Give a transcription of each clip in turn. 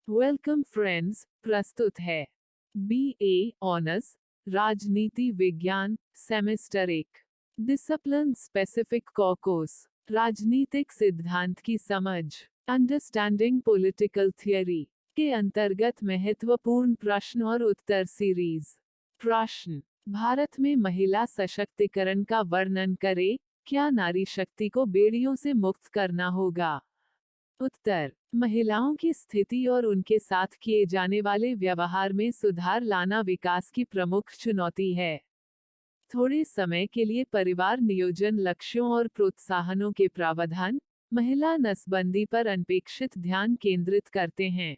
Welcome friends, प्रस्तुत है BA honours राजनीति विज्ञान सेमेस्टर 1 डिसिप्लिन स्पेसिफिक कोर्स राजनीतिक सिद्धांत की समझ अंडरस्टैंडिंग पॉलिटिकल थियरी के अंतर्गत महत्वपूर्ण प्रश्न और उत्तर सीरीज। प्रश्न: भारत में महिला सशक्तिकरण का वर्णन करें। क्या नारी शक्ति को बेड़ियों से मुक्त करना होगा? उत्तर: महिलाओं की स्थिति और उनके साथ किए जाने वाले व्यवहार में सुधार लाना विकास की प्रमुख चुनौती है। थोड़े समय के लिए परिवार नियोजन लक्ष्यों और प्रोत्साहनों के प्रावधान महिला नसबंदी पर अनपेक्षित ध्यान केंद्रित करते हैं।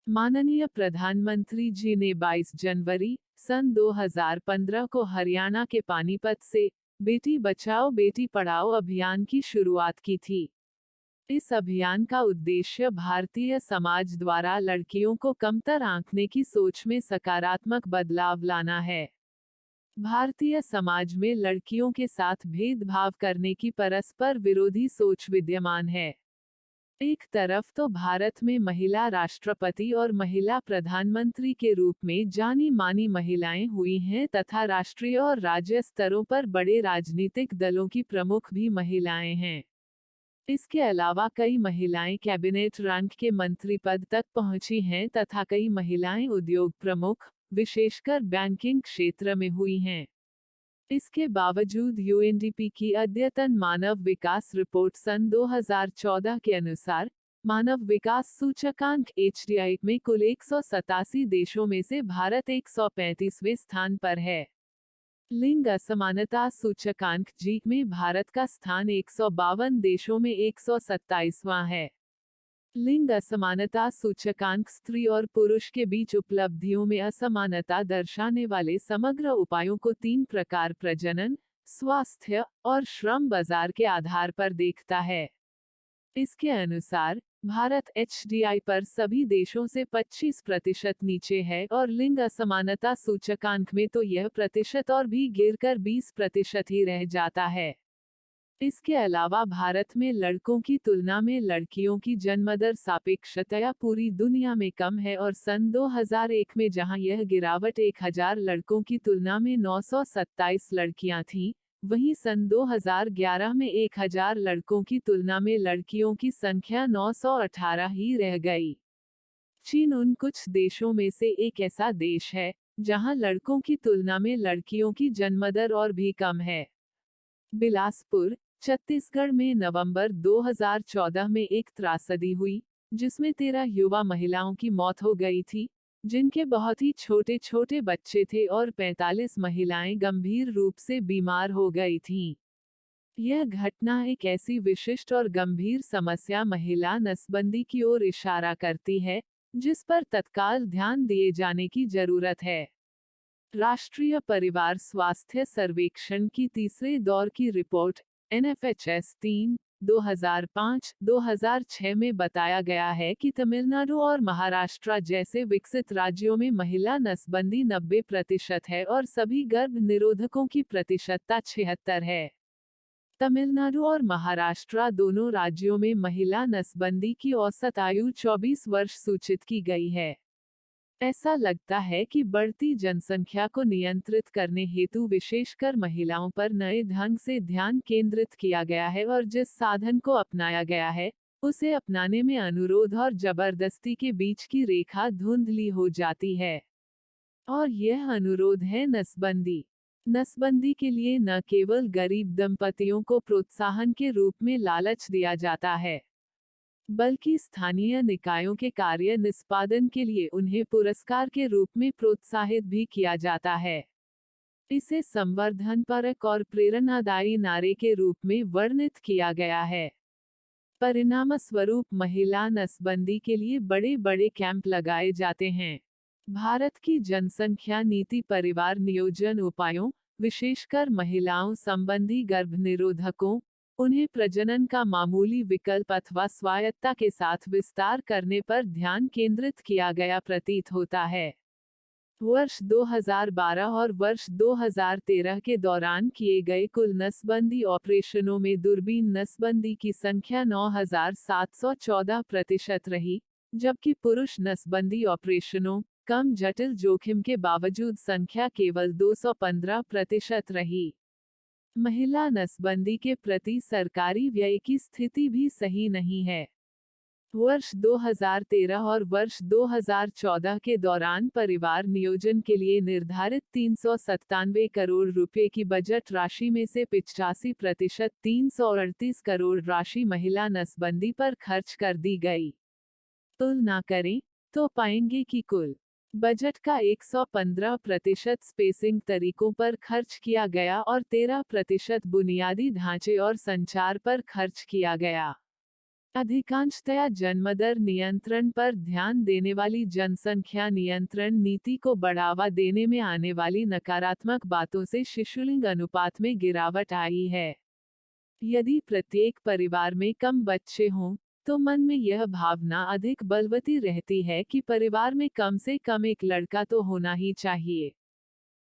माननीय प्रधानमंत्री जी ने 22 जनवरी सन 2015 को हरियाणा के पानीपत से बेटी बचाओ बेटी पढ़ाओ अभियान की शुरुआत की थी। इस अभियान का उद्देश्य भारतीय समाज द्वारा लड़कियों को कमतर आंकने की सोच में सकारात्मक बदलाव लाना है। भारतीय समाज में लड़कियों के साथ भेदभाव करने की परस्पर विरोधी सोच विद्यमान है। एक तरफ तो भारत में महिला राष्ट्रपति और महिला प्रधानमंत्री के रूप में जानी मानी महिलाएं हुई हैं तथा राष्ट्रीय और राज्य स्तरों पर बड़े राजनीतिक दलों की प्रमुख भी महिलाएं हैं। इसके अलावा कई महिलाएं कैबिनेट रैंक के मंत्री पद तक पहुंची हैं तथा कई महिलाएं उद्योग प्रमुख, विशेषकर बैंकिंग क्षेत्र में हुई हैं। इसके बावजूद यूएनडीपी की अद्यतन मानव विकास रिपोर्ट सन 2014 के अनुसार मानव विकास सूचकांक HDI में कुल 187 देशों में से भारत 135वें स्थान पर है। लिंग असमानता सूचकांक जी में भारत का स्थान 152 देशों में 127वां है। लिंग असमानता सूचकांक स्त्री और पुरुष के बीच उपलब्धियों में असमानता दर्शाने वाले समग्र उपायों को 3 प्रकार प्रजनन, स्वास्थ्य और श्रम बाजार के आधार पर देखता है। इसके अनुसार भारत HDI पर सभी देशों से 25% नीचे है और लिंग असमानता सूचकांक में तो यह प्रतिशत और भी गिरकर 20% ही रह जाता है। इसके अलावा भारत में लड़कों की तुलना में लड़कियों की जन्मदर सापेक्षतया पूरी दुनिया में कम है और सन 2001 में जहां यह गिरावट 1000 लड़कों की तुलना में 927 लड़कियां थीं, वहीं सन 2011 में 1000 लड़कों की तुलना में लड़कियों की संख्या 918 ही रह गई। चीन उन कुछ देशों में से एक ऐसा देश है जहां लड़कों की तुलना में लड़कियों की जन्मदर और भी कम है। बिलासपुर, छत्तीसगढ़ में नवंबर 2014 में एक त्रासदी हुई, जिसमें 13 युवा महिलाओं की मौत हो गई थी, जिनके बहुत ही छोटे छोटे बच्चे थे और 45 महिलाएं गंभीर रूप से बीमार हो गई थीं। यह घटना एक ऐसी विशिष्ट और गंभीर समस्या महिला नसबंदी की ओर इशारा करती है, जिस पर तत्काल ध्यान दिए जाने की जरूरत है। राष्ट्रीय परिवार स्वास्थ्य सर्वेक्षण की तीसरे दौर की रिपोर्ट NFHS 3, 2005-2006 में बताया गया है कि तमिलनाडु और महाराष्ट्र जैसे विकसित राज्यों में महिला नसबंदी 90% है और सभी गर्भ निरोधकों की प्रतिशतता 76 है। तमिलनाडु और महाराष्ट्र दोनों राज्यों में महिला नसबंदी की औसत आयु 24 वर्ष सूचित की गई है। ऐसा लगता है कि बढ़ती जनसंख्या को नियंत्रित करने हेतु विशेषकर महिलाओं पर नए ढंग से ध्यान केंद्रित किया गया है और जिस साधन को अपनाया गया है, उसे अपनाने में अनुरोध और जबरदस्ती के बीच की रेखा धुंधली हो जाती है। और यह अनुरोध है नसबंदी। नसबंदी के लिए न केवल गरीब दंपतियों को प्रोत्साहन के रूप में लालच दिया जाता है, बल्कि स्थानीय निकायों के कार्य निष्पादन के लिए उन्हें पुरस्कार के रूप में प्रोत्साहित भी किया जाता है। इसे संवर्धनपरक और प्रेरणादायी नारे के रूप में वर्णित किया गया है। परिणामस्वरूप महिला नसबंदी के लिए बड़े बड़े कैंप लगाए जाते हैं। भारत की जनसंख्या नीति परिवार नियोजन उपायों, विशेषकर महिलाओं संबंधी गर्भ निरोधकों, उन्हें प्रजनन का मामूली विकल्प अथवा स्वायत्तता के साथ विस्तार करने पर ध्यान केंद्रित किया गया प्रतीत होता है। वर्ष 2012 और वर्ष 2013 के दौरान किए गए कुल नसबंदी ऑपरेशनों में दूरबीन नसबंदी की संख्या 9,714% रही, जबकि पुरुष नसबंदी ऑपरेशनों कम जटिल जोखिम के बावजूद संख्या केवल 215% रही। महिला नसबंदी के प्रति सरकारी व्यय की स्थिति भी सही नहीं है। वर्ष 2013 और वर्ष 2014 के दौरान परिवार नियोजन के लिए निर्धारित 397 करोड़ रुपए की बजट राशि में से 85% 338 करोड़ राशि महिला नसबंदी पर खर्च कर दी गई। तुलना करें तो पाएंगे कि कुल बजट का 115% स्पेसिंग तरीकों पर खर्च किया गया और 13% बुनियादी ढांचे और संचार पर खर्च किया गया। अधिकांशतया जन्मदर नियंत्रण पर ध्यान देने वाली जनसंख्या नियंत्रण नीति को बढ़ावा देने में आने वाली नकारात्मक बातों से शिशुलिंग अनुपात में गिरावट आई है। यदि प्रत्येक परिवार में कम बच्चे हों, तो मन में यह भावना अधिक बलवती रहती है कि परिवार में कम से कम एक लड़का तो होना ही चाहिए।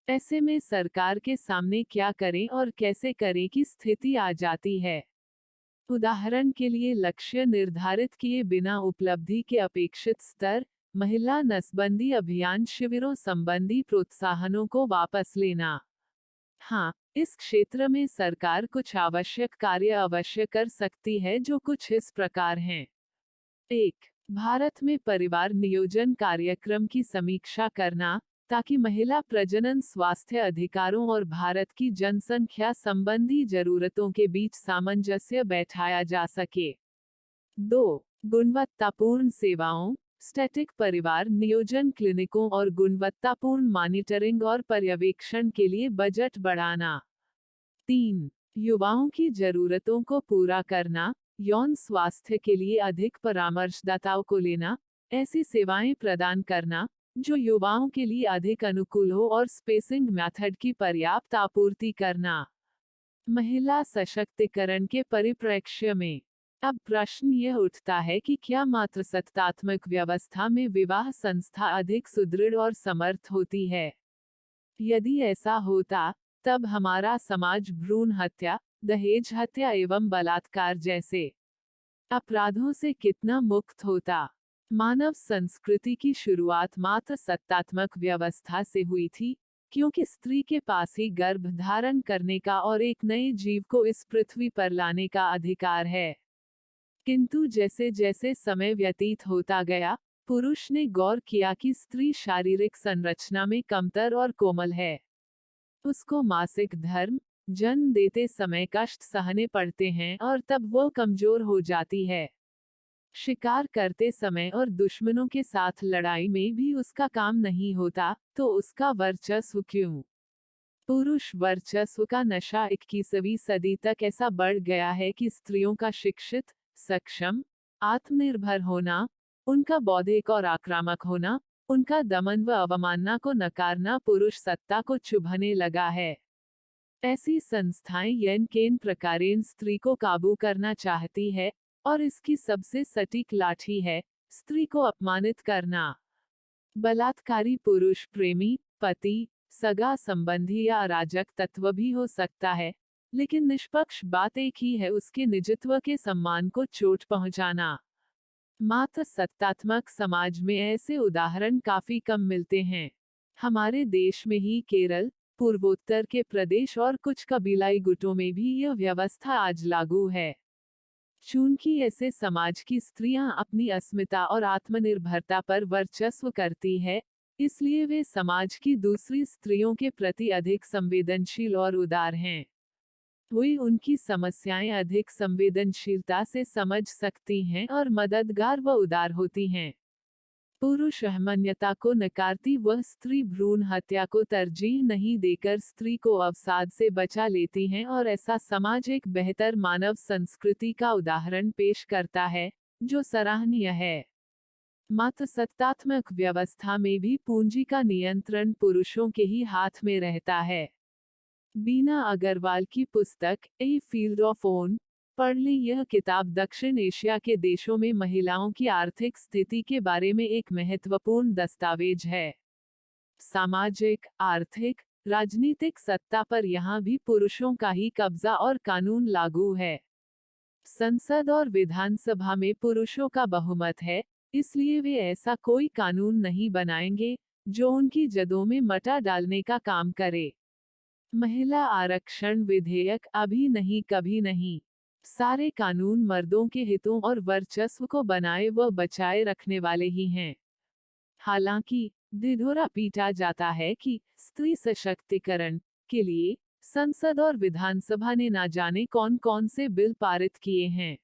ऐसे में सरकार के सामने क्या करें और कैसे करें की स्थिति आ जाती है। उदाहरण के लिए लक्ष्य निर्धारित किए बिना उपलब्धि के अपेक्षित स्तर, महिला नसबंदी अभियान शिविरों संबंधी प्रोत्साहनों को वापस लेना। हाँ, इस क्षेत्र में सरकार कुछ आवश्यक कार्य अवश्य कर सकती है जो कुछ इस प्रकार हैं। 1. भारत में परिवार नियोजन कार्यक्रम की समीक्षा करना, ताकि महिला प्रजनन स्वास्थ्य अधिकारों और भारत की जनसंख्या संबंधी जरूरतों के बीच सामंजस्य बैठाया जा सके। 2. गुणवत्तापूर्ण सेवाओं, स्टैटिक परिवार नियोजन क्लिनिकों और गुणवत्तापूर्ण मॉनिटरिंग और पर्यवेक्षण के लिए बजट बढ़ाना। 3. युवाओं की जरूरतों को पूरा करना, यौन स्वास्थ्य के लिए अधिक परामर्शदाताओं को लेना, ऐसी सेवाएं प्रदान करना जो युवाओं के लिए अधिक अनुकूल हो और स्पेसिंग मेथड की पर्याप्त आपूर्ति करना। महिला सशक्तिकरण के परिप्रेक्ष्य में अब प्रश्न यह उठता है कि क्या मात्र सत्तात्मक व्यवस्था में विवाह संस्था अधिक सुदृढ़ और समर्थ होती है? यदि ऐसा होता, तब हमारा समाज भ्रूण हत्या, दहेज हत्या एवं बलात्कार जैसे अपराधों से कितना मुक्त होता। मानव संस्कृति की शुरुआत मात्र सत्तात्मक व्यवस्था से हुई थी, क्योंकि स्त्री के पास ही गर्भ धारण करने का और एक नए जीव को इस पृथ्वी पर लाने का अधिकार है। किंतु जैसे जैसे समय व्यतीत होता गया, पुरुष ने गौर किया कि स्त्री शारीरिक संरचना में कमतर और कोमल है। उसको मासिक धर्म, जन्म देते समय कष्ट सहने पड़ते हैं और तब वो कमजोर हो जाती है। शिकार करते समय और दुश्मनों के साथ लड़ाई में भी उसका काम नहीं होता, तो उसका वर्चस्व क्यों? पुरुष वर्चस्व का नशा 21वीं सदी तक ऐसा बढ़ गया है कि स्त्रियों का शिक्षित, सक्षम, आत्मनिर्भर होना, उनका बौद्धिक और आक्रामक होना, उनका दमन व अवमानना को नकारना पुरुष सत्ता को चुभने लगा है। ऐसी संस्थाएं यन केन प्रकारेण स्त्री को काबू करना चाहती है, और इसकी सबसे सटीक लाठी है स्त्री को अपमानित करना। बलात्कारी पुरुष प्रेमी, पति, सगा संबंधी या अराजक तत्व भी हो सकता है, लेकिन निष्पक्ष बात एक ही है, उसके निजत्व के सम्मान को चोट पहुंचाना। मात्र सत्तात्मक समाज में ऐसे उदाहरण काफी कम मिलते हैं। हमारे देश में ही केरल, पूर्वोत्तर के प्रदेश और कुछ कबीलाई गुटों में भी यह व्यवस्था आज लागू है। चूंकि ऐसे समाज की स्त्रियां अपनी अस्मिता और आत्मनिर्भरता पर वर्चस्व करती है, इसलिए वे समाज की दूसरी स्त्रियों के प्रति अधिक संवेदनशील और उदार हैं। वे उनकी समस्याएं अधिक संवेदनशीलता से समझ सकती हैं और मददगार व उदार होती हैं। पुरुष अहमन्यता को नकारती वह स्त्री भ्रूण हत्या को तरजीह नहीं देकर स्त्री को अवसाद से बचा लेती हैं, और ऐसा समाज एक बेहतर मानव संस्कृति का उदाहरण पेश करता है, जो सराहनीय है। मात्र सत्तात्मक व्यवस्था में भी पूंजी का नियंत्रण पुरुषों के ही हाथ में रहता है। बीना अग्रवाल की पुस्तक ए फील्ड ऑफ ओन पढ़ ली। यह किताब दक्षिण एशिया के देशों में महिलाओं की आर्थिक स्थिति के बारे में एक महत्वपूर्ण दस्तावेज है। सामाजिक, आर्थिक, राजनीतिक सत्ता पर यहाँ भी पुरुषों का ही कब्जा और कानून लागू है। संसद और विधानसभा में पुरुषों का बहुमत है, इसलिए वे ऐसा कोई कानून नहीं बनाएंगे जो उनकी जदों में मटा डालने का काम करे। महिला आरक्षण विधेयक अभी नहीं कभी नहीं। सारे कानून मर्दों के हितों और वर्चस्व को बनाए व बचाए रखने वाले ही हैं। हालांकि ढिढोरा पीटा जाता है कि स्त्री सशक्तिकरण के लिए संसद और विधानसभा ने ना जाने कौन कौन से बिल पारित किए हैं।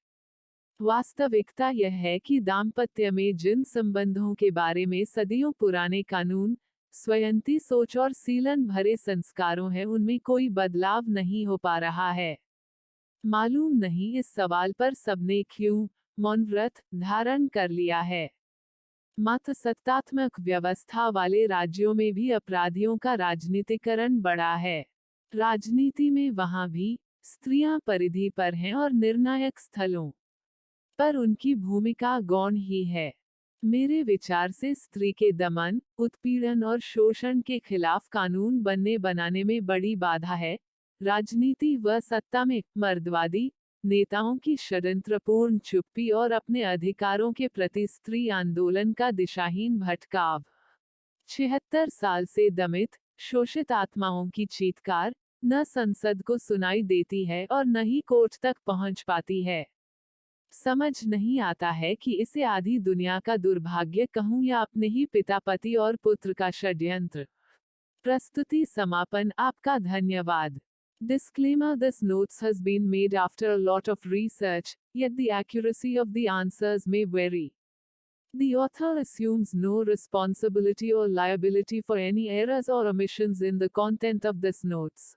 वास्तविकता यह है कि दाम्पत्य में जिन संबंधों के बारे में सदियों पुराने कानून, स्वयंती सोच और सीलन भरे संस्कारों हैं, उनमें कोई बदलाव नहीं हो पा रहा है। मालूम नहीं इस सवाल पर सबने क्यों मौन व्रत धारण कर लिया है। मात्र सत्तात्मक व्यवस्था वाले राज्यों में भी अपराधियों का राजनीतिकरण बढ़ा है। राजनीति में वहां भी स्त्रियां परिधि पर हैं और निर्णायक स्थलों पर उनकी भूमिका गौण ही है। मेरे विचार से स्त्री के दमन, उत्पीड़न और शोषण के खिलाफ कानून बनाने में बड़ी बाधा है राजनीति व सत्ता में मर्दवादी नेताओं की षड्यंत्रपूर्ण चुप्पी और अपने अधिकारों के प्रति स्त्री आंदोलन का दिशाहीन भटकाव। 76 साल से दमित, शोषित आत्माओं की चीत्कार न संसद को सुनाई देती है और न ही कोर्ट तक पहुंच पाती है। समझ नहीं आता है कि इसे आधी दुनिया का दुर्भाग्य कहूं या अपने ही पिता पति और पुत्र का षड्यंत्र। प्रस्तुति समापन। आपका धन्यवाद। Disclaimer: This notes has been made after a lot of research, yet the accuracy of the answers may vary. The author assumes no responsibility or liability for any errors or omissions in the content of this notes.